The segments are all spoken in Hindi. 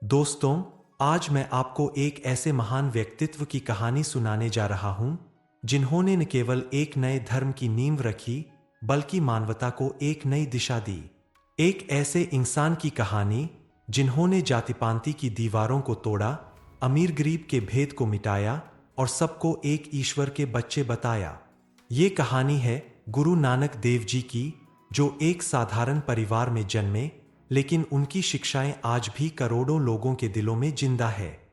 दोस्तों, आज मैं आपको एक ऐसे महान व्यक्तित्व की कहानी सुनाने जा रहा हूं, जिन्होंने न केवल एक नए धर्म की नींव रखी, बल्कि मानवता को एक नई दिशा दी। एक ऐसे इंसान की कहानी जिन्होंने जाति-पांति की दीवारों को तोड़ा, अमीर-गरीब के भेद को मिटाया और सबको एक ईश्वर के बच्चे बताया। ये कहानी है गुरु नानक देव जी की, जो एक साधारण परिवार में जन्मे, लेकिन उनकी शिक्षाएं आज भी करोड़ों लोगों के दिलों में जिंदा है।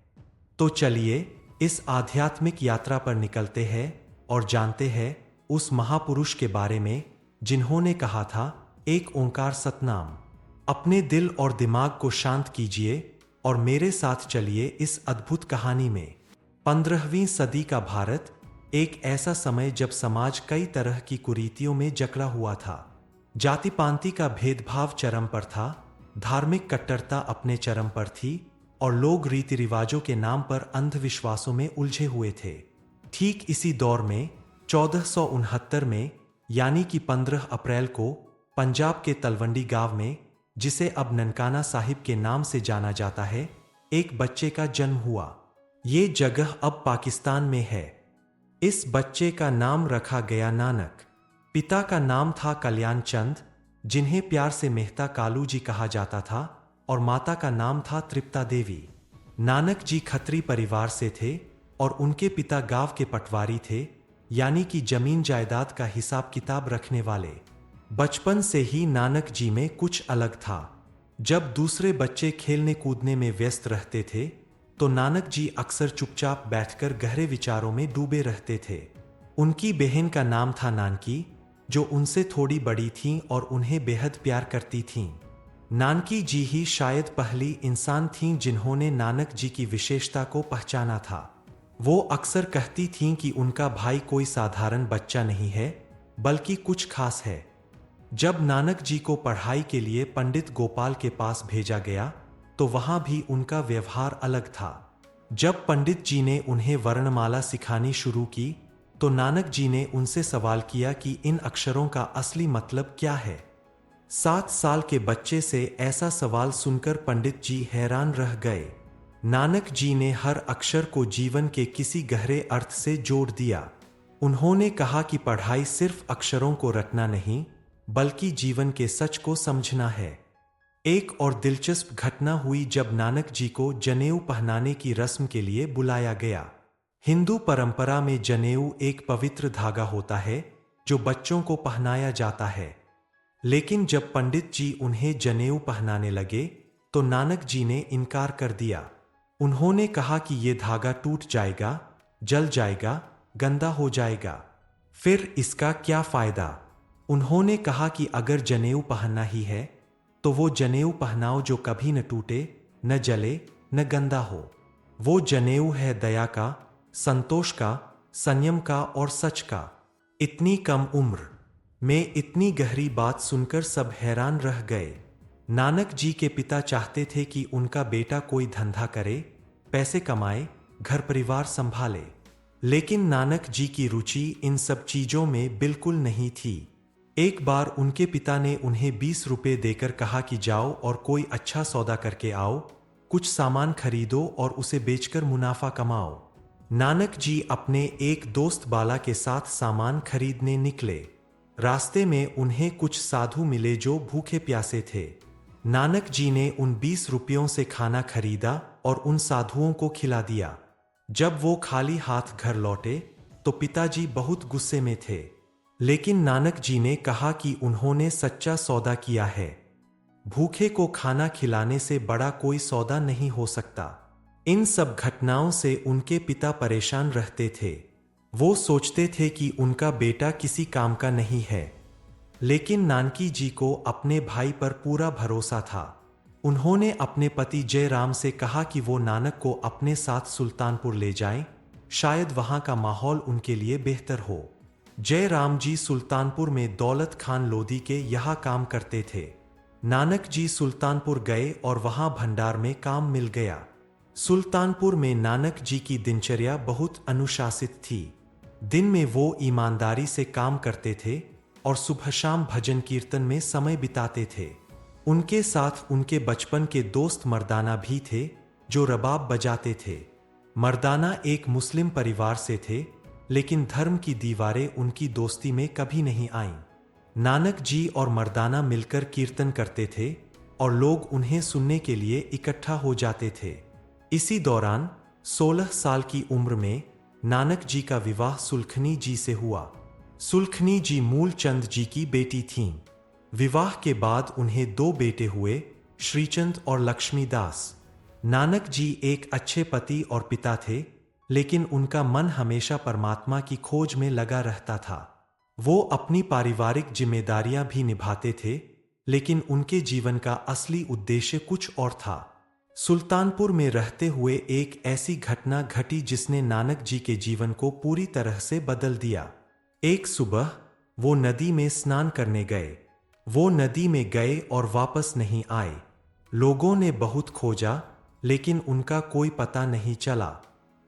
तो चलिए इस आध्यात्मिक यात्रा पर निकलते हैं और जानते हैं उस महापुरुष के बारे में जिन्होंने कहा था, एक ओंकार सतनाम। अपने दिल और दिमाग को शांत कीजिए और मेरे साथ चलिए इस अद्भुत कहानी में। 15वीं सदी का भारत एक ऐसा समय जब समाज कई तरह की कुरीतियों में जकड़ा हुआ था। जाति-पांति का भेदभाव चरम पर था, धार्मिक कट्टरता अपने चरम पर थी और लोग रीति रिवाजों के नाम पर अंधविश्वासों में उलझे हुए थे। ठीक इसी दौर में 1469 में, यानी कि 15 अप्रैल को, पंजाब के तलवंडी गांव में, जिसे अब ननकाना साहिब के नाम से जाना जाता है, एक बच्चे का जन्म हुआ। ये जगह अब पाकिस्तान में है। इस बच्चे का नाम रखा गया नानक। पिता का नाम था कल्याण चंद, जिन्हें प्यार से मेहता कालू जी कहा जाता था, और माता का नाम था तृप्ता देवी। नानक जी खत्री परिवार से थे और उनके पिता गांव के पटवारी थे, यानी कि जमीन जायदाद का हिसाब किताब रखने वाले। बचपन से ही नानक जी में कुछ अलग था। जब दूसरे बच्चे खेलने कूदने में व्यस्त रहते थे, तो नानक जी अक्सर चुपचाप बैठकर गहरे विचारों में डूबे रहते थे। उनकी बहन का नाम था नानकी, जो उनसे थोड़ी बड़ी थीं और उन्हें बेहद प्यार करती थीं। नानकी जी ही शायद पहली इंसान थीं जिन्होंने नानक जी की विशेषता को पहचाना था। वो अक्सर कहती थीं कि उनका भाई कोई साधारण बच्चा नहीं है, बल्कि कुछ खास है। जब नानक जी को पढ़ाई के लिए पंडित गोपाल के पास भेजा गया, तो वहां भी उनका व्यवहार अलग था। जब पंडित जी ने उन्हें वर्णमाला सिखानी शुरू की, तो नानक जी ने उनसे सवाल किया कि इन अक्षरों का असली मतलब क्या है। 7 साल के बच्चे से ऐसा सवाल सुनकर पंडित जी हैरान रह गए। नानक जी ने हर अक्षर को जीवन के किसी गहरे अर्थ से जोड़ दिया। उन्होंने कहा कि पढ़ाई सिर्फ अक्षरों को रटना नहीं, बल्कि जीवन के सच को समझना है। एक और दिलचस्प घटना हुई जब नानक जी को जनेऊ पहनाने की रस्म के लिए बुलाया गया। हिंदू परंपरा में जनेऊ एक पवित्र धागा होता है जो बच्चों को पहनाया जाता है। लेकिन जब पंडित जी उन्हें जनेऊ पहनाने लगे, तो नानक जी ने इनकार कर दिया। उन्होंने कहा कि यह धागा टूट जाएगा, जल जाएगा, गंदा हो जाएगा, फिर इसका क्या फायदा। उन्होंने कहा कि अगर जनेऊ पहनना ही है, तो वो जनेऊ पहनाओ जो कभी न टूटे, न जले, न गंदा हो। वो जनेऊ है दया का, संतोष का, संयम का और सच का। इतनी कम उम्र में इतनी गहरी बात सुनकर सब हैरान रह गए। नानक जी के पिता चाहते थे कि उनका बेटा कोई धंधा करे, पैसे कमाए, घर परिवार संभाले। लेकिन नानक जी की रुचि इन सब चीजों में बिल्कुल नहीं थी। एक बार उनके पिता ने उन्हें 20 रुपए देकर कहा कि जाओ और कोई अच्छा सौदा करके आओ, कुछ सामान खरीदो और उसे बेचकर मुनाफा कमाओ। नानक जी अपने एक दोस्त बाला के साथ सामान खरीदने निकले। रास्ते में उन्हें कुछ साधु मिले जो भूखे प्यासे थे। नानक जी ने उन 20 रुपयों से खाना खरीदा और उन साधुओं को खिला दिया। जब वो खाली हाथ घर लौटे, तो पिताजी बहुत गुस्से में थे। लेकिन नानक जी ने कहा कि उन्होंने सच्चा सौदा किया है। भूखे को खाना खिलाने से बड़ा कोई सौदा नहीं हो सकता। इन सब घटनाओं से उनके पिता परेशान रहते थे। वो सोचते थे कि उनका बेटा किसी काम का नहीं है। लेकिन नानकी जी को अपने भाई पर पूरा भरोसा था। उन्होंने अपने पति जयराम से कहा कि वो नानक को अपने साथ सुल्तानपुर ले जाएं, शायद वहां का माहौल उनके लिए बेहतर हो। जयराम जी सुल्तानपुर में दौलत खान लोधी के यहाँ काम करते थे। नानक जी सुल्तानपुर गए और वहां भंडार में काम मिल गया। सुल्तानपुर में नानक जी की दिनचर्या बहुत अनुशासित थी। दिन में वो ईमानदारी से काम करते थे और सुबह शाम भजन कीर्तन में समय बिताते थे। उनके साथ उनके बचपन के दोस्त मर्दाना भी थे, जो रबाब बजाते थे। मर्दाना एक मुस्लिम परिवार से थे, लेकिन धर्म की दीवारें उनकी दोस्ती में कभी नहीं आईं। नानक जी और मर्दाना मिलकर कीर्तन करते थे और लोग उन्हें सुनने के लिए इकट्ठा हो जाते थे। इसी दौरान 16 साल की उम्र में नानक जी का विवाह सुलखनी जी से हुआ। सुलखनी जी मूलचंद जी की बेटी थीं। विवाह के बाद उन्हें 2 बेटे हुए, श्रीचंद और लक्ष्मीदास। नानक जी एक अच्छे पति और पिता थे, लेकिन उनका मन हमेशा परमात्मा की खोज में लगा रहता था। वो अपनी पारिवारिक जिम्मेदारियां भी निभाते थे, लेकिन उनके जीवन का असली उद्देश्य कुछ और था। सुल्तानपुर में रहते हुए एक ऐसी घटना घटी जिसने नानक जी के जीवन को पूरी तरह से बदल दिया। एक सुबह वो नदी में स्नान करने गए। वो नदी में गए और वापस नहीं आए। लोगों ने बहुत खोजा, लेकिन उनका कोई पता नहीं चला।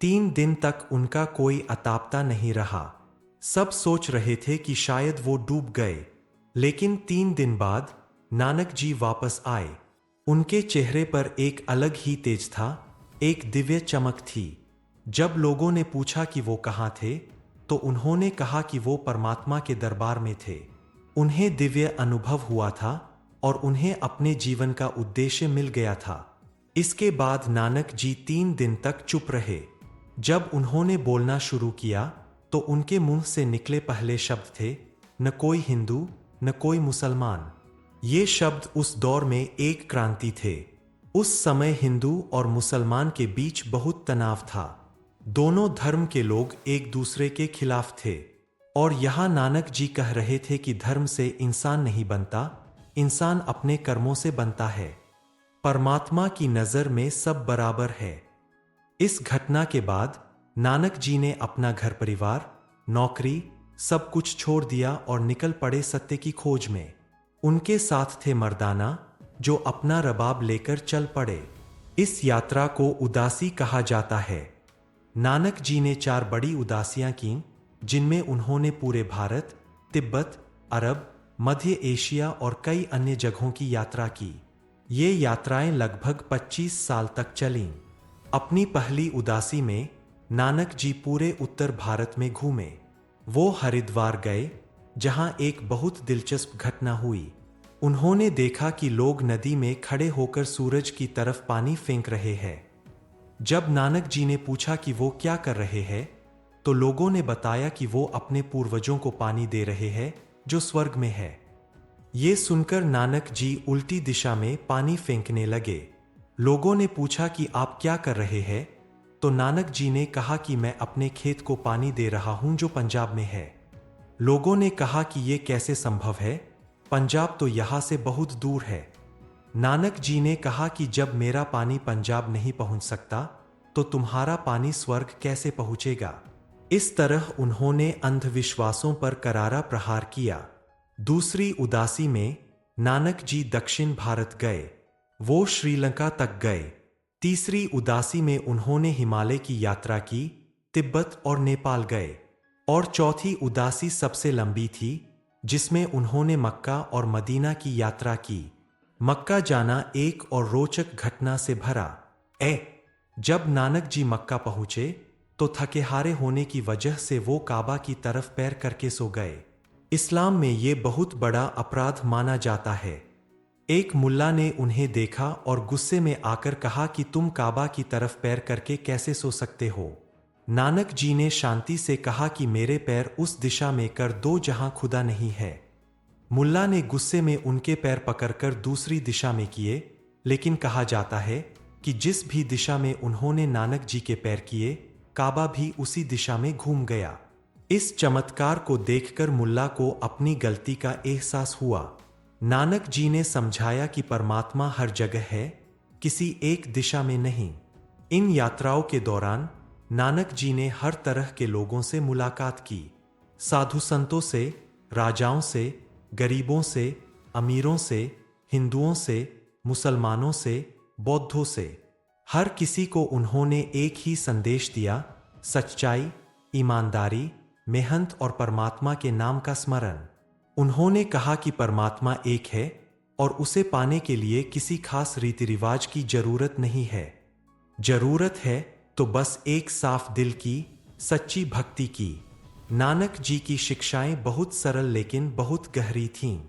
3 दिन तक उनका कोई अतापता नहीं रहा। सब सोच रहे थे कि शायद वो डूब गए, लेकिन 3 दिन बाद नानक जी वापस आए। उनके चेहरे पर एक अलग ही तेज था, एक दिव्य चमक थी। जब लोगों ने पूछा कि वो कहाँ थे, तो उन्होंने कहा कि वो परमात्मा के दरबार में थे। उन्हें दिव्य अनुभव हुआ था और उन्हें अपने जीवन का उद्देश्य मिल गया था। इसके बाद नानक जी 3 दिन तक चुप रहे। जब उन्होंने बोलना शुरू किया, तो उनके मुंह से निकले पहले शब्द थे, न कोई हिंदू, न कोई मुसलमान। ये शब्द उस दौर में एक क्रांति थे। उस समय हिंदू और मुसलमान के बीच बहुत तनाव था। दोनों धर्म के लोग एक दूसरे के खिलाफ थे, और यहाँ नानक जी कह रहे थे कि धर्म से इंसान नहीं बनता, इंसान अपने कर्मों से बनता है। परमात्मा की नज़र में सब बराबर है। इस घटना के बाद नानक जी ने अपना घर परिवार, नौकरी, सब कुछ छोड़ दिया और निकल पड़े सत्य की खोज में। उनके साथ थे मर्दाना, जो अपना रबाब लेकर चल पड़े। इस यात्रा को उदासी कहा जाता है। नानक जी ने 4 बड़ी उदासियां कीं, जिनमें उन्होंने पूरे भारत, तिब्बत, अरब, मध्य एशिया और कई अन्य जगहों की यात्रा की। ये यात्राएं लगभग 25 साल तक चलीं। अपनी पहली उदासी में नानक जी पूरे उत्तर भारत में घूमे। वो हरिद्वार गए, जहां एक बहुत दिलचस्प घटना हुई। उन्होंने देखा कि लोग नदी में खड़े होकर सूरज की तरफ पानी फेंक रहे हैं। जब नानक जी ने पूछा कि वो क्या कर रहे हैं, तो लोगों ने बताया कि वो अपने पूर्वजों को पानी दे रहे हैं, जो स्वर्ग में है। ये सुनकर नानक जी उल्टी दिशा में पानी फेंकने लगे। लोगों ने पूछा कि आप क्या कर रहे हैं, तो नानक जी ने कहा कि मैं अपने खेत को पानी दे रहा हूं, जो पंजाब में है। लोगों ने कहा कि ये कैसे संभव है, पंजाब तो यहाँ से बहुत दूर है। नानक जी ने कहा कि जब मेरा पानी पंजाब नहीं पहुंच सकता, तो तुम्हारा पानी स्वर्ग कैसे पहुंचेगा। इस तरह उन्होंने अंधविश्वासों पर करारा प्रहार किया। दूसरी उदासी में नानक जी दक्षिण भारत गए। वो श्रीलंका तक गए। तीसरी उदासी में उन्होंने हिमालय की यात्रा की, तिब्बत और नेपाल गए। और चौथी उदासी सबसे लंबी थी, जिसमें उन्होंने मक्का और मदीना की यात्रा की। मक्का जाना एक और रोचक घटना से भरा। जब नानक जी मक्का पहुंचे, तो थके हारे होने की वजह से वो काबा की तरफ पैर करके सो गए। इस्लाम में ये बहुत बड़ा अपराध माना जाता है। एक मुल्ला ने उन्हें देखा और गुस्से में आकर कहा कि तुम काबा की तरफ पैर करके कैसे सो सकते हो। नानक जी ने शांति से कहा कि मेरे पैर उस दिशा में कर दो जहां खुदा नहीं है। मुल्ला ने गुस्से में उनके पैर पकड़कर दूसरी दिशा में किए, लेकिन कहा जाता है कि जिस भी दिशा में उन्होंने नानक जी के पैर किए, काबा भी उसी दिशा में घूम गया। इस चमत्कार को देखकर मुल्ला को अपनी गलती का एहसास हुआ। नानक जी ने समझाया कि परमात्मा हर जगह है, किसी एक दिशा में नहीं। इन यात्राओं के दौरान नानक जी ने हर तरह के लोगों से मुलाकात की। साधु संतों से, राजाओं से, गरीबों से, अमीरों से, हिंदुओं से, मुसलमानों से, बौद्धों से। हर किसी को उन्होंने एक ही संदेश दिया, सच्चाई, ईमानदारी, मेहनत और परमात्मा के नाम का स्मरण। उन्होंने कहा कि परमात्मा एक है और उसे पाने के लिए किसी खास रीति रिवाज की जरूरत नहीं है। जरूरत है तो बस एक साफ दिल की, सच्ची भक्ति की। नानक जी की शिक्षाएं बहुत सरल लेकिन बहुत गहरी थीं।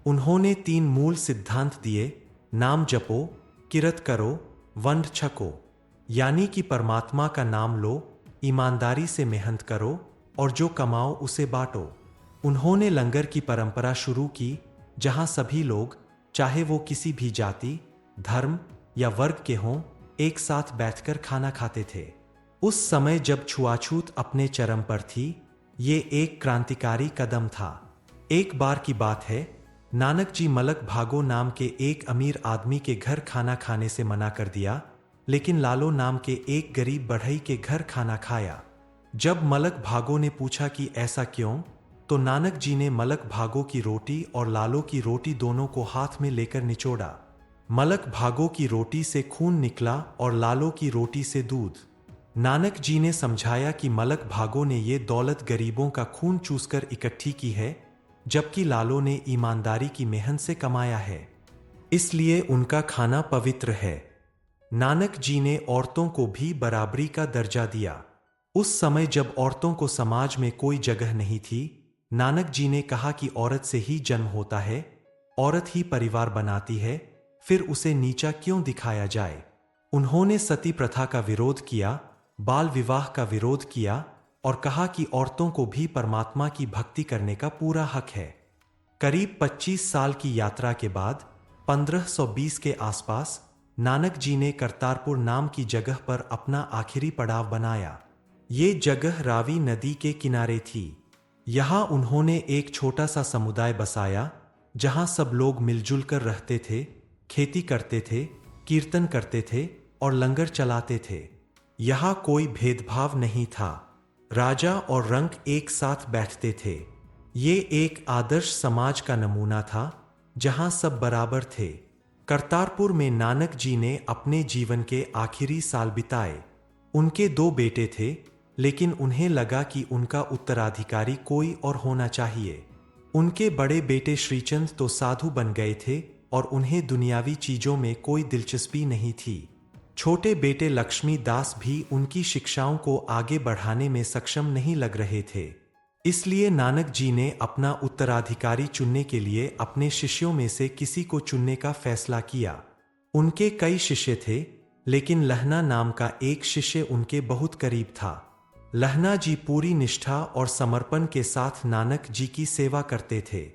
उन्होंने 3 मूल सिद्धांत दिए: नाम जपो, किरत करो, वंड छको। यानी कि परमात्मा का नाम लो, ईमानदारी से मेहनत करो और जो कमाओ उसे बांटो। उन्होंने लंगर की परंपरा शुरू की, जहां सभी लोग, चाहे वो किसी भी जाति, धर्म या वर्ग के हों, एक साथ बैठकर खाना खाते थे। उस समय जब छुआछूत अपने चरम पर थी, ये एक क्रांतिकारी कदम था। एक बार की बात है, नानक जी मलक भागो नाम के एक अमीर आदमी के घर खाना खाने से मना कर दिया, लेकिन लालो नाम के एक गरीब बढ़ई के घर खाना खाया। जब मलक भागो ने पूछा कि ऐसा क्यों, तो नानक जी ने मलक भागो की रोटी और लालो की रोटी दोनों को हाथ में लेकर निचोड़ा। मलक भागो की रोटी से खून निकला और लालो की रोटी से दूध। नानक जी ने समझाया कि मलक भागो ने ये दौलत गरीबों का खून चूसकर इकट्ठी की है, जबकि लालो ने ईमानदारी की मेहनत से कमाया है, इसलिए उनका खाना पवित्र है। नानक जी ने औरतों को भी बराबरी का दर्जा दिया। उस समय जब औरतों को समाज में कोई जगह नहीं थी, नानक जी ने कहा कि औरत से ही जन्म होता है, औरत ही परिवार बनाती है, फिर उसे नीचा क्यों दिखाया जाए। उन्होंने सती प्रथा का विरोध किया, बाल विवाह का विरोध किया और कहा कि औरतों को भी परमात्मा की भक्ति करने का पूरा हक है। करीब 25 साल की यात्रा के बाद 1520 के आसपास नानक जी ने करतारपुर नाम की जगह पर अपना आखिरी पड़ाव बनाया। ये जगह रावी नदी के किनारे थी। यहाँ उन्होंने एक छोटा सा समुदाय बसाया, जहाँ सब लोग मिलजुल कर रहते थे, खेती करते थे, कीर्तन करते थे और लंगर चलाते थे। यहाँ कोई भेदभाव नहीं था। राजा और रंक एक साथ बैठते थे। ये एक आदर्श समाज का नमूना था, जहाँ सब बराबर थे। करतारपुर में नानक जी ने अपने जीवन के आखिरी साल बिताए। उनके 2 बेटे थे, लेकिन उन्हें लगा कि उनका उत्तराधिकारी कोई और होना चाहिए। उनके बड़े बेटे श्रीचंद तो साधु बन गए थे और उन्हें दुनियावी चीजों में कोई दिलचस्पी नहीं थी। छोटे बेटे लक्ष्मी दास भी उनकी शिक्षाओं को आगे बढ़ाने में सक्षम नहीं लग रहे थे। इसलिए नानक जी ने अपना उत्तराधिकारी चुनने के लिए अपने शिष्यों में से किसी को चुनने का फैसला किया। उनके कई शिष्य थे, लेकिन लहना नाम का एक शिष्य उनके बहुत करीब था। लहना जी पूरी निष्ठा और समर्पण के साथ नानक जी की सेवा करते थे।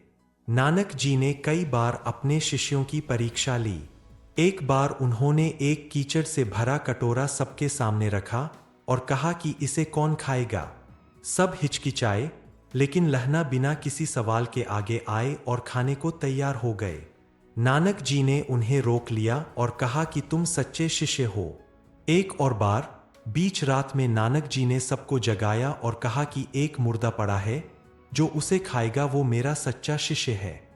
नानक जी ने कई बार अपने शिष्यों की परीक्षा ली। एक बार उन्होंने एक कीचड़ से भरा कटोरा सबके सामने रखा और कहा कि इसे कौन खाएगा। सब हिचकिचाए, लेकिन लहना बिना किसी सवाल के आगे आए और खाने को तैयार हो गए। नानक जी ने उन्हें रोक लिया और कहा कि तुम सच्चे शिष्य हो। एक और बार बीच रात में नानक जी ने सबको जगाया और कहा कि एक मुर्दा पड़ा है, जो उसे खाएगा वो मेरा सच्चा शिष्य है।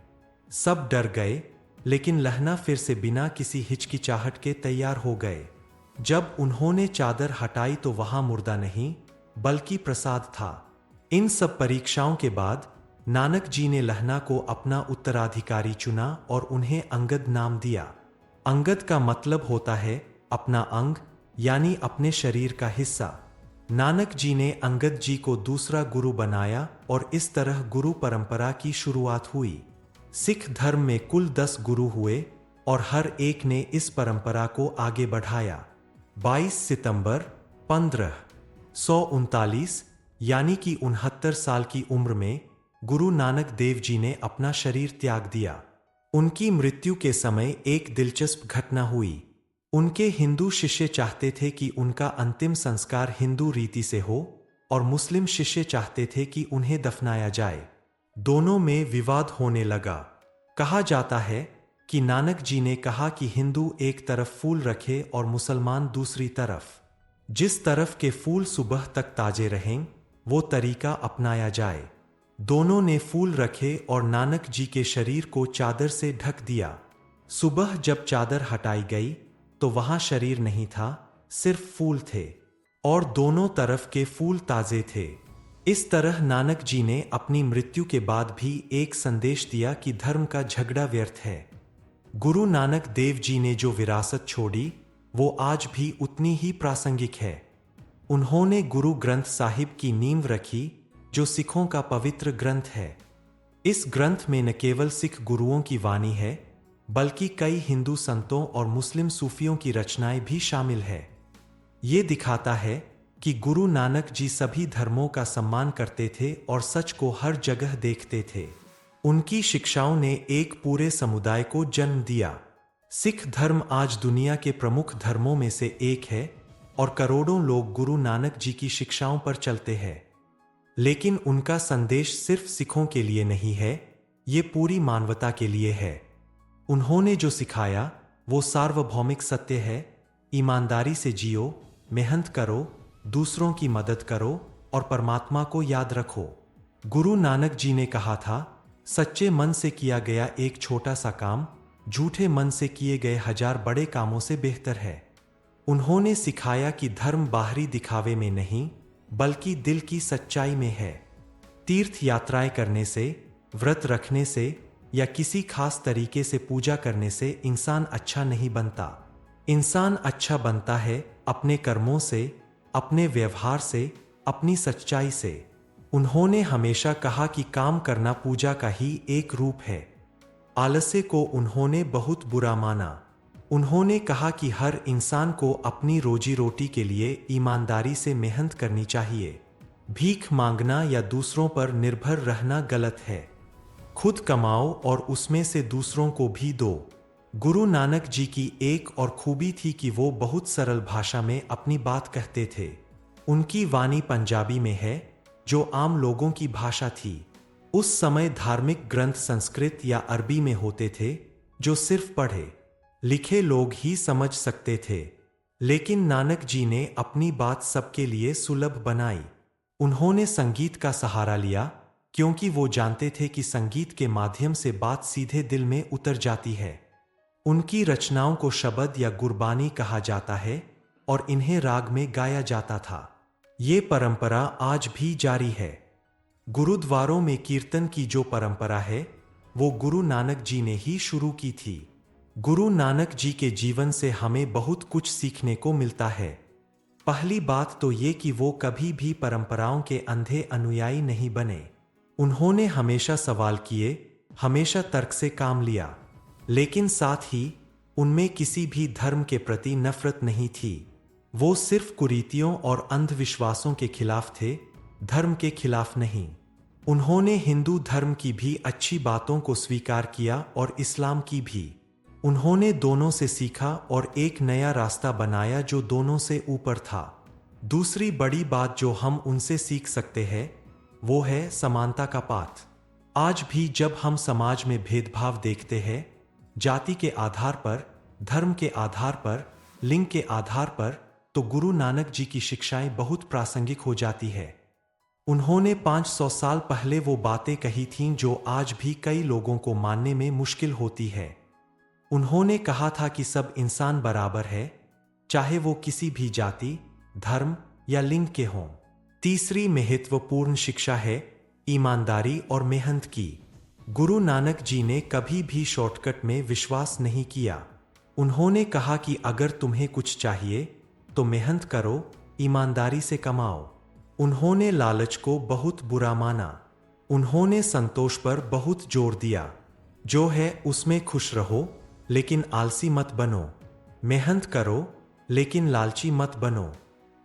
सब डर गए, लेकिन लहना फिर से बिना किसी हिचकिचाहट के तैयार हो गए। जब उन्होंने चादर हटाई तो वहां मुर्दा नहीं, बल्कि प्रसाद था। इन सब परीक्षाओं के बाद नानक जी ने लहना को अपना उत्तराधिकारी चुना और उन्हें अंगद नाम दिया। अंगद का मतलब होता है अपना अंग, यानी अपने शरीर का हिस्सा। नानक जी ने अंगद जी को दूसरा गुरु बनाया और इस तरह गुरु परंपरा की शुरुआत हुई। सिख धर्म में कुल 10 गुरु हुए और हर एक ने इस परंपरा को आगे बढ़ाया। 22 सितंबर 1539 यानी कि 69 साल की उम्र में गुरु नानक देव जी ने अपना शरीर त्याग दिया। उनकी मृत्यु के समय एक दिलचस्प घटना हुई। उनके हिंदू शिष्य चाहते थे कि उनका अंतिम संस्कार हिंदू रीति से हो और मुस्लिम शिष्य चाहते थे कि उन्हें दफनाया जाए। दोनों में विवाद होने लगा। कहा जाता है कि नानक जी ने कहा कि हिंदू एक तरफ फूल रखे और मुसलमान दूसरी तरफ। जिस तरफ के फूल सुबह तक ताजे रहें, वो तरीका अपनाया जाए। दोनों ने फूल रखे और नानक जी के शरीर को चादर से ढक दिया। सुबह जब चादर हटाई गई तो वहां शरीर नहीं था, सिर्फ फूल थे और दोनों तरफ के फूल ताजे थे। इस तरह नानक जी ने अपनी मृत्यु के बाद भी एक संदेश दिया कि धर्म का झगड़ा व्यर्थ है। गुरु नानक देव जी ने जो विरासत छोड़ी, वो आज भी उतनी ही प्रासंगिक है। उन्होंने गुरु ग्रंथ साहिब की नींव रखी, जो सिखों का पवित्र ग्रंथ है। इस ग्रंथ में न केवल सिख गुरुओं की वाणी है, बल्कि कई हिंदू संतों और मुस्लिम सूफियों की रचनाएं भी शामिल है। ये दिखाता है कि गुरु नानक जी सभी धर्मों का सम्मान करते थे और सच को हर जगह देखते थे। उनकी शिक्षाओं ने एक पूरे समुदाय को जन्म दिया। सिख धर्म आज दुनिया के प्रमुख धर्मों में से एक है और करोड़ों लोग गुरु नानक जी की शिक्षाओं पर चलते हैं। लेकिन उनका संदेश सिर्फ सिखों के लिए नहीं है, ये पूरी मानवता के लिए है। उन्होंने जो सिखाया वो सार्वभौमिक सत्य है। ईमानदारी से जियो, मेहनत करो, दूसरों की मदद करो और परमात्मा को याद रखो। गुरु नानक जी ने कहा था, सच्चे मन से किया गया एक छोटा सा काम झूठे मन से किए गए 1000 बड़े कामों से बेहतर है। उन्होंने सिखाया कि धर्म बाहरी दिखावे में नहीं, बल्कि दिल की सच्चाई में है। तीर्थ यात्राएं करने से, व्रत रखने से या किसी खास तरीके से पूजा करने से इंसान अच्छा नहीं बनता। इंसान अच्छा बनता है अपने कर्मों से, अपने व्यवहार से, अपनी सच्चाई से। उन्होंने हमेशा कहा कि काम करना पूजा का ही एक रूप है। आलस्य को उन्होंने बहुत बुरा माना। उन्होंने कहा कि हर इंसान को अपनी रोजी रोटी के लिए ईमानदारी से मेहनत करनी चाहिए। भीख मांगना या दूसरों पर निर्भर रहना गलत है। खुद कमाओ और उसमें से दूसरों को भी दो। गुरु नानक जी की एक और खूबी थी कि वो बहुत सरल भाषा में अपनी बात कहते थे। उनकी वाणी पंजाबी में है, जो आम लोगों की भाषा थी। उस समय धार्मिक ग्रंथ संस्कृत या अरबी में होते थे, जो सिर्फ पढ़े लिखे लोग ही समझ सकते थे। लेकिन नानक जी ने अपनी बात सबके लिए सुलभ बनाई। उन्होंने संगीत का सहारा लिया, क्योंकि वो जानते थे कि संगीत के माध्यम से बात सीधे दिल में उतर जाती है। उनकी रचनाओं को शबद या गुरबानी कहा जाता है और इन्हें राग में गाया जाता था। ये परंपरा आज भी जारी है। गुरुद्वारों में कीर्तन की जो परंपरा है, वो गुरु नानक जी ने ही शुरू की थी। गुरु नानक जी के जीवन से हमें बहुत कुछ सीखने को मिलता है। पहली बात तो ये कि वो कभी भी परंपराओं के अंधे अनुयायी नहीं बने। उन्होंने हमेशा सवाल किए, हमेशा तर्क से काम लिया, लेकिन साथ ही उनमें किसी भी धर्म के प्रति नफरत नहीं थी। वो सिर्फ कुरीतियों और अंधविश्वासों के खिलाफ थे, धर्म के खिलाफ नहीं। उन्होंने हिंदू धर्म की भी अच्छी बातों को स्वीकार किया और इस्लाम की भी। उन्होंने दोनों से सीखा और एक नया रास्ता बनाया जो दोनों से ऊपर था। दूसरी बड़ी बात जो हम उनसे सीख सकते हैं, वो है समानता का पाठ। आज भी जब हम समाज में भेदभाव देखते हैं, जाति के आधार पर, धर्म के आधार पर, लिंग के आधार पर, तो गुरु नानक जी की शिक्षाएं बहुत प्रासंगिक हो जाती है। उन्होंने 500 साल पहले वो बातें कही थीं जो आज भी कई लोगों को मानने में मुश्किल होती है। उन्होंने कहा था कि सब इंसान बराबर है, चाहे वो किसी भी जाति, धर्म या लिंग के हों। तीसरी महत्वपूर्ण शिक्षा है ईमानदारी और मेहनत की। गुरु नानक जी ने कभी भी शॉर्टकट में विश्वास नहीं किया। उन्होंने कहा कि अगर तुम्हें कुछ चाहिए तो मेहनत करो, ईमानदारी से कमाओ। उन्होंने लालच को बहुत बुरा माना। उन्होंने संतोष पर बहुत जोर दिया। जो है उसमें खुश रहो, लेकिन आलसी मत बनो। मेहनत करो, लेकिन लालची मत बनो।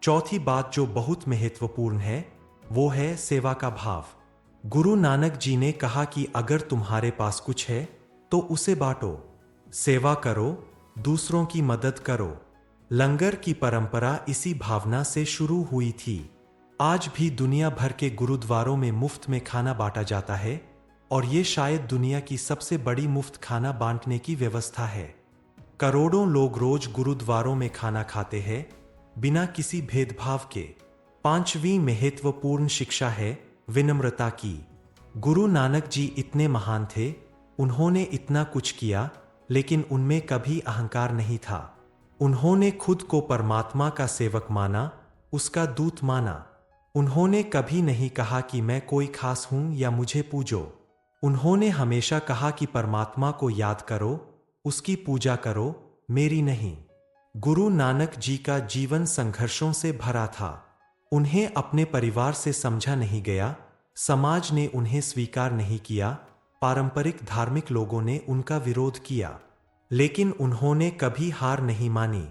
चौथी बात जो बहुत महत्वपूर्ण है, वो है सेवा का भाव। गुरु नानक जी ने कहा कि अगर तुम्हारे पास कुछ है तो उसे बांटो, सेवा करो, दूसरों की मदद करो। लंगर की परंपरा इसी भावना से शुरू हुई थी। आज भी दुनिया भर के गुरुद्वारों में मुफ्त में खाना बांटा जाता है और ये शायद दुनिया की सबसे बड़ी मुफ्त खाना बांटने की व्यवस्था है। करोड़ों लोग रोज गुरुद्वारों में खाना खाते हैं, बिना किसी भेदभाव के। पांचवीं महत्वपूर्ण शिक्षा है विनम्रता की। गुरु नानक जी इतने महान थे, उन्होंने इतना कुछ किया, लेकिन उनमें कभी अहंकार नहीं था। उन्होंने खुद को परमात्मा का सेवक माना, उसका दूत माना। उन्होंने कभी नहीं कहा कि मैं कोई खास हूं या मुझे पूजो। उन्होंने हमेशा कहा कि परमात्मा को याद करो, उसकी पूजा करो, मेरी नहीं। गुरु नानक जी का जीवन संघर्षों से भरा था। उन्हें अपने परिवार से समझा नहीं गया, समाज ने उन्हें स्वीकार नहीं किया, पारंपरिक धार्मिक लोगों ने उनका विरोध किया। लेकिन उन्होंने कभी हार नहीं मानी।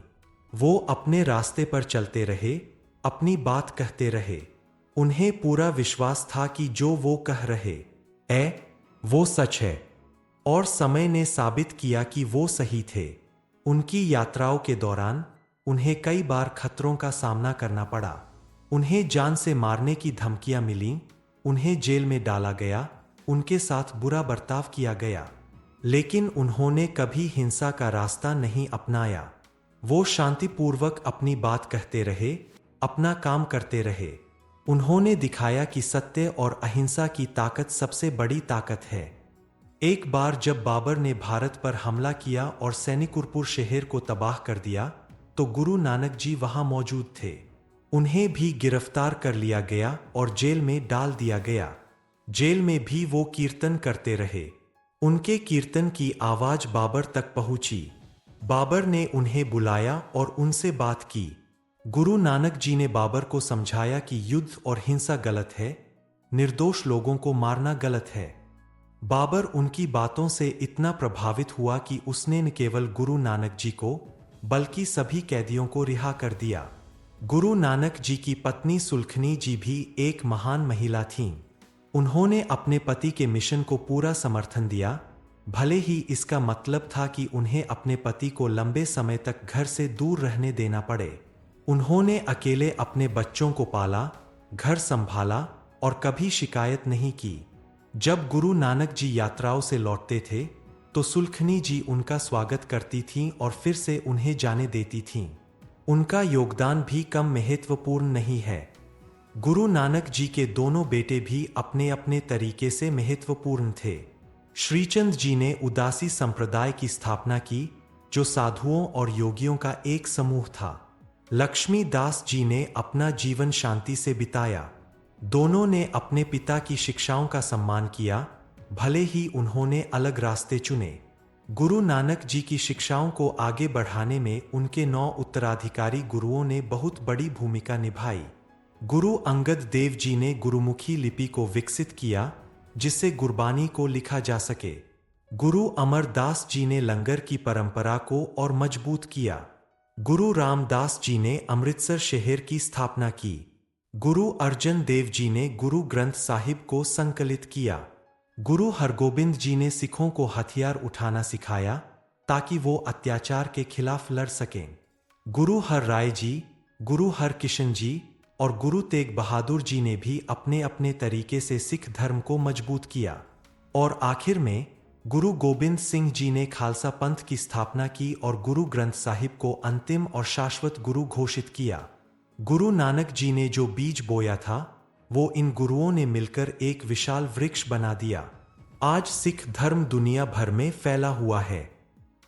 वो अपने रास्ते पर चलते रहे, अपनी बात कहते रहे। उन्हें पूरा विश्वास था कि जो वो कह रहे वो सच है, और समय ने साबित किया कि वो सही थे। उनकी यात्राओं के दौरान उन्हें कई बार खतरों का सामना करना पड़ा। उन्हें जान से मारने की धमकियां मिलीं, उन्हें जेल में डाला गया, उनके साथ बुरा बर्ताव किया गया। लेकिन उन्होंने कभी हिंसा का रास्ता नहीं अपनाया। वो शांतिपूर्वक अपनी बात कहते रहे, अपना काम करते रहे। उन्होंने दिखाया कि सत्य और अहिंसा की ताकत सबसे बड़ी ताकत है। एक बार जब बाबर ने भारत पर हमला किया और सैनिकुरपुर शहर को तबाह कर दिया, तो गुरु नानक जी वहां मौजूद थे। उन्हें भी गिरफ्तार कर लिया गया और जेल में डाल दिया गया। जेल में भी वो कीर्तन करते रहे। उनके कीर्तन की आवाज बाबर तक पहुंची। बाबर ने उन्हें बुलाया और उनसे बात की। गुरु नानक जी ने बाबर को समझाया कि युद्ध और हिंसा गलत है, निर्दोष लोगों को मारना गलत है। बाबर उनकी बातों से इतना प्रभावित हुआ कि उसने न केवल गुरु नानक जी को बल्कि सभी कैदियों को रिहा कर दिया। गुरु नानक जी की पत्नी सुलखनी जी भी एक महान महिला थीं। उन्होंने अपने पति के मिशन को पूरा समर्थन दिया, भले ही इसका मतलब था कि उन्हें अपने पति को लंबे समय तक घर से दूर रहने देना पड़े। उन्होंने अकेले अपने बच्चों को पाला, घर संभाला और कभी शिकायत नहीं की। जब गुरु नानक जी यात्राओं से लौटते थे तो सुलखनी जी उनका स्वागत करती थीं और फिर से उन्हें जाने देती थीं। उनका योगदान भी कम महत्वपूर्ण नहीं है। गुरु नानक जी के दोनों बेटे भी अपने अपने तरीके से महत्वपूर्ण थे। श्रीचंद जी ने उदासी संप्रदाय की स्थापना की, जो साधुओं और योगियों का एक समूह था। लक्ष्मी दास जी ने अपना जीवन शांति से बिताया। दोनों ने अपने पिता की शिक्षाओं का सम्मान किया, भले ही उन्होंने अलग रास्ते चुने। गुरु नानक जी की शिक्षाओं को आगे बढ़ाने में उनके 9 उत्तराधिकारी गुरुओं ने बहुत बड़ी भूमिका निभाई। गुरु अंगद देव जी ने गुरुमुखी लिपि को विकसित किया, जिससे गुरबानी को लिखा जा सके। गुरु अमरदास जी ने लंगर की परंपरा को और मजबूत किया। गुरु रामदास जी ने अमृतसर शहर की स्थापना की। गुरु अर्जन देव जी ने गुरु ग्रंथ साहिब को संकलित किया। गुरु हरगोबिंद जी ने सिखों को हथियार उठाना सिखाया ताकि वो अत्याचार के खिलाफ लड़ सकें। गुरु हर राय जी, गुरु हर किशन जी और गुरु तेग बहादुर जी ने भी अपने अपने तरीके से सिख धर्म को मजबूत किया। और आखिर में गुरु गोबिंद सिंह जी ने खालसा पंथ की स्थापना की और गुरु ग्रंथ साहिब को अंतिम और शाश्वत गुरु घोषित किया। गुरु नानक जी ने जो बीज बोया था, वो इन गुरुओं ने मिलकर एक विशाल वृक्ष बना दिया। आज सिख धर्म दुनिया भर में फैला हुआ है।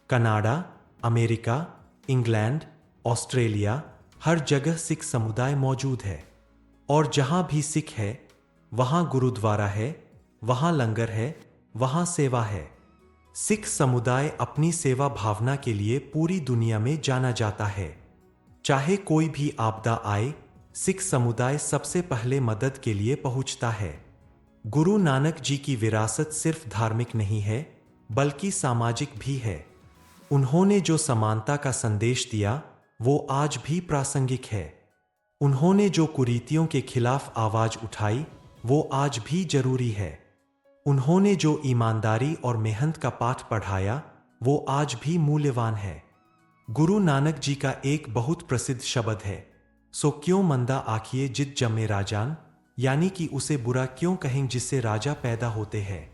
कनाडा, अमेरिका, इंग्लैंड, ऑस्ट्रेलिया, हर जगह सिख समुदाय मौजूद है। और जहां भी सिख है, वहां गुरुद्वारा है, वहां लंगर है, वहां सेवा है। सिख समुदाय अपनी सेवा भावना के लिए पूरी दुनिया में जाना जाता है। चाहे कोई भी आपदा आए, सिख समुदाय सबसे पहले मदद के लिए पहुंचता है। गुरु नानक जी की विरासत सिर्फ धार्मिक नहीं है, बल्कि सामाजिक भी है। उन्होंने जो समानता का संदेश दिया, वो आज भी प्रासंगिक है। उन्होंने जो कुरीतियों के खिलाफ आवाज उठाई, वो आज भी जरूरी है। उन्होंने जो ईमानदारी और मेहनत का पाठ पढ़ाया, वो आज भी मूल्यवान है। गुरु नानक जी का एक बहुत प्रसिद्ध शब्द है, सो क्यों मंदा आखिए जित जम्मे राजान, यानी कि उसे बुरा क्यों कहें जिससे राजा पैदा होते हैं।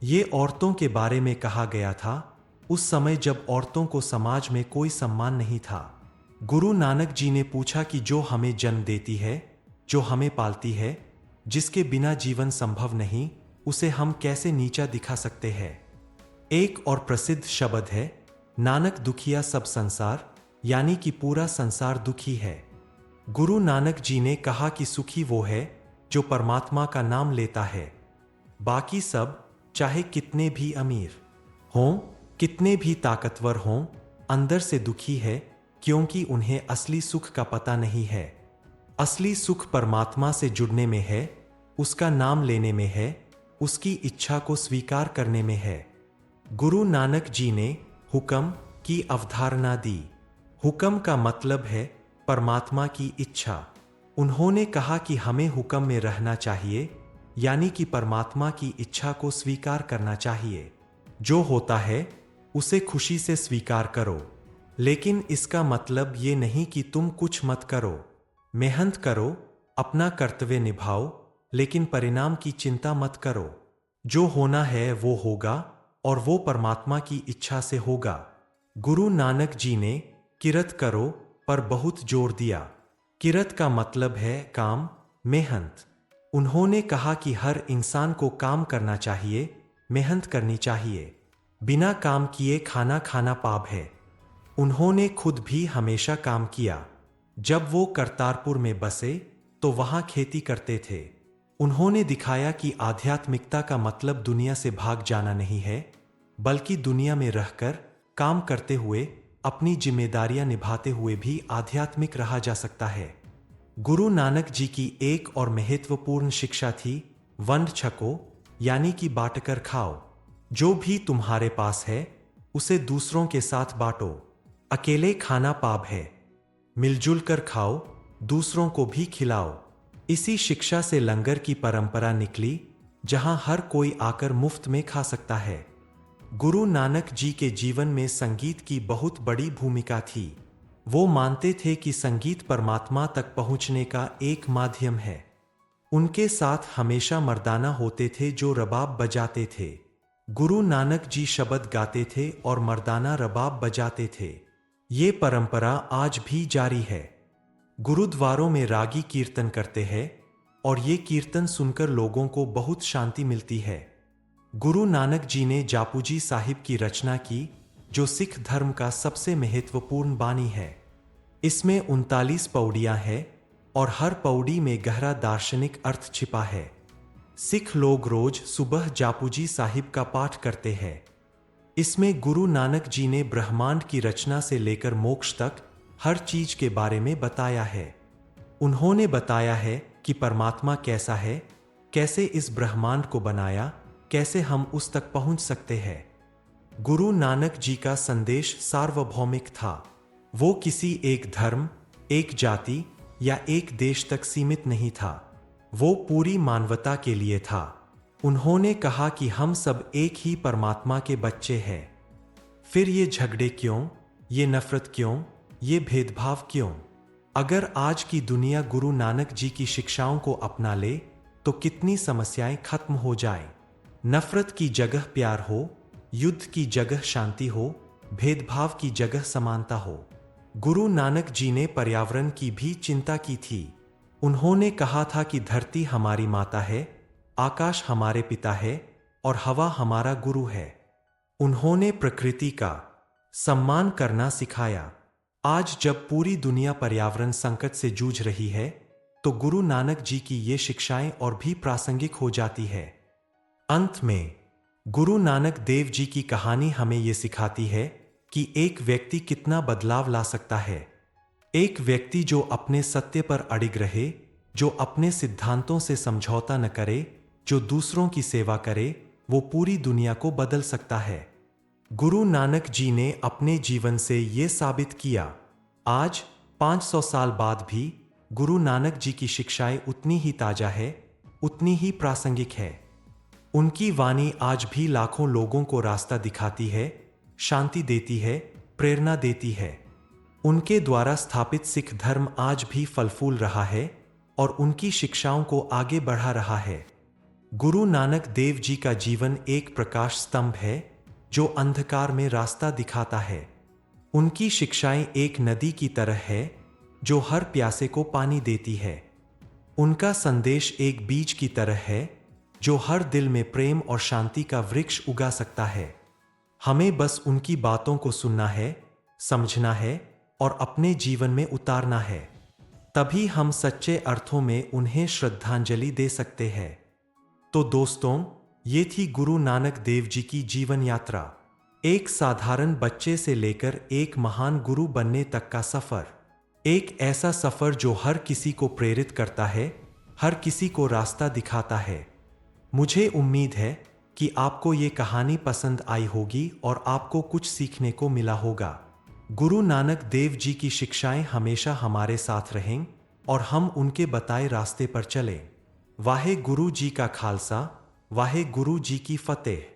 ये औरतों के बारे में कहा गया था, उस समय जब औरतों को समाज में कोई सम्मान नहीं था। गुरु नानक जी ने पूछा कि जो हमें जन्म देती है, जो हमें पालती है, जिसके बिना जीवन संभव नहीं, उसे हम कैसे नीचा दिखा सकते हैं। एक और प्रसिद्ध शब्द है, नानक दुखिया सब संसार, यानी कि पूरा संसार दुखी है। गुरु नानक जी ने कहा कि सुखी वो है जो परमात्मा का नाम लेता है। बाकी सब, चाहे कितने भी अमीर हों, कितने भी ताकतवर हों, अंदर से दुखी है, क्योंकि उन्हें असली सुख का पता नहीं है। असली सुख परमात्मा से जुड़ने में है, उसका नाम लेने में है, उसकी इच्छा को स्वीकार करने में है। गुरु नानक जी ने हुक्म की अवधारणा दी। हुक्म का मतलब है परमात्मा की इच्छा। उन्होंने कहा कि हमें हुक्म में रहना चाहिए, यानी कि परमात्मा की इच्छा को स्वीकार करना चाहिए। जो होता है उसे खुशी से स्वीकार करो, लेकिन इसका मतलब ये नहीं कि तुम कुछ मत करो। मेहनत करो, अपना कर्तव्य निभाओ, लेकिन परिणाम की चिंता मत करो। जो होना है वो होगा, और वो परमात्मा की इच्छा से होगा। गुरु नानक जी ने किरत करो पर बहुत जोर दिया। किरत का मतलब है काम, मेहनत। उन्होंने कहा कि हर इंसान को काम करना चाहिए, मेहनत करनी चाहिए। बिना काम किए खाना खाना पाप है। उन्होंने खुद भी हमेशा काम किया। जब वो करतारपुर में बसे तो वहां खेती करते थे। उन्होंने दिखाया कि आध्यात्मिकता का मतलब दुनिया से भाग जाना नहीं है, बल्कि दुनिया में रहकर काम करते हुए अपनी जिम्मेदारियां निभाते हुए भी आध्यात्मिक रहा जा सकता है। गुरु नानक जी की एक और महत्वपूर्ण शिक्षा थी वंड छको, यानी कि बांटकर खाओ। जो भी तुम्हारे पास है उसे दूसरों के साथ बांटो। अकेले खाना पाप है, मिलजुल कर खाओ, दूसरों को भी खिलाओ। इसी शिक्षा से लंगर की परंपरा निकली, जहां हर कोई आकर मुफ्त में खा सकता है। गुरु नानक जी के जीवन में संगीत की बहुत बड़ी भूमिका थी। वो मानते थे कि संगीत परमात्मा तक पहुंचने का एक माध्यम है। उनके साथ हमेशा मर्दाना होते थे जो रबाब बजाते थे। गुरु नानक जी शब्द गाते थे और मर्दाना रबाब बजाते थे। ये परंपरा आज भी जारी है। गुरुद्वारों में रागी कीर्तन करते हैं, और ये कीर्तन सुनकर लोगों को बहुत शांति मिलती है। गुरु नानक जी ने जापूजी साहिब की रचना की, जो सिख धर्म का सबसे महत्वपूर्ण बानी है। इसमें 39 पौड़ियां हैं, और हर पौड़ी में गहरा दार्शनिक अर्थ छिपा है। सिख लोग रोज सुबह जापूजी साहिब का पाठ करते हैं। इसमें गुरु नानक जी ने ब्रह्मांड की रचना से लेकर मोक्ष तक हर चीज के बारे में बताया है। उन्होंने बताया है कि परमात्मा कैसा है, कैसे इस ब्रह्मांड को बनाया, कैसे हम उस तक पहुंच सकते हैं। गुरु नानक जी का संदेश सार्वभौमिक था। वो किसी एक धर्म, एक जाति या एक देश तक सीमित नहीं था। वो पूरी मानवता के लिए था। उन्होंने कहा कि हम सब एक ही परमात्मा के बच्चे हैं। फिर ये झगड़े क्यों, ये नफरत क्यों, ये भेदभाव क्यों? अगर आज की दुनिया गुरु नानक जी की शिक्षाओं को अपना ले तो कितनी समस्याएं खत्म हो जाएं। नफरत की जगह प्यार हो, युद्ध की जगह शांति हो, भेदभाव की जगह समानता हो। गुरु नानक जी ने पर्यावरण की भी चिंता की थी। उन्होंने कहा था कि धरती हमारी माता है, आकाश हमारे पिता है और हवा हमारा गुरु है। उन्होंने प्रकृति का सम्मान करना सिखाया। आज जब पूरी दुनिया पर्यावरण संकट से जूझ रही है, तो गुरु नानक जी की ये शिक्षाएं और भी प्रासंगिक हो जाती है। अंत में गुरु नानक देव जी की कहानी हमें ये सिखाती है कि एक व्यक्ति कितना बदलाव ला सकता है। एक व्यक्ति जो अपने सत्य पर अडिग रहे, जो अपने सिद्धांतों से समझौता न करे, जो दूसरों की सेवा करे, वो पूरी दुनिया को बदल सकता है। गुरु नानक जी ने अपने जीवन से ये साबित किया। आज 500 साल बाद भी गुरु नानक जी की शिक्षाएं उतनी ही ताजा है, उतनी ही प्रासंगिक है। उनकी वाणी आज भी लाखों लोगों को रास्ता दिखाती है, शांति देती है, प्रेरणा देती है। उनके द्वारा स्थापित सिख धर्म आज भी फल फूल रहा है और उनकी शिक्षाओं को आगे बढ़ा रहा है। गुरु नानक देव जी का जीवन एक प्रकाश स्तंभ है जो अंधकार में रास्ता दिखाता है। उनकी शिक्षाएं एक नदी की तरह है जो हर प्यासे को पानी देती है। उनका संदेश एक बीज की तरह है जो हर दिल में प्रेम और शांति का वृक्ष उगा सकता है। हमें बस उनकी बातों को सुनना है, समझना है और अपने जीवन में उतारना है। तभी हम सच्चे अर्थों में उन्हें श्रद्धांजलि दे सकते हैं। तो दोस्तों, ये थी गुरु नानक देव जी की जीवन यात्रा। एक साधारण बच्चे से लेकर एक महान गुरु बनने तक का सफर। एक ऐसा सफर जो हर किसी को प्रेरित करता है, हर किसी को रास्ता दिखाता है। मुझे उम्मीद है कि आपको ये कहानी पसंद आई होगी और आपको कुछ सीखने को मिला होगा। गुरु नानक देव जी की शिक्षाएं हमेशा हमारे साथ रहें और हम उनके बताए रास्ते पर चलें। वाहे गुरु जी का खालसा, वाहे गुरु जी की फतेह।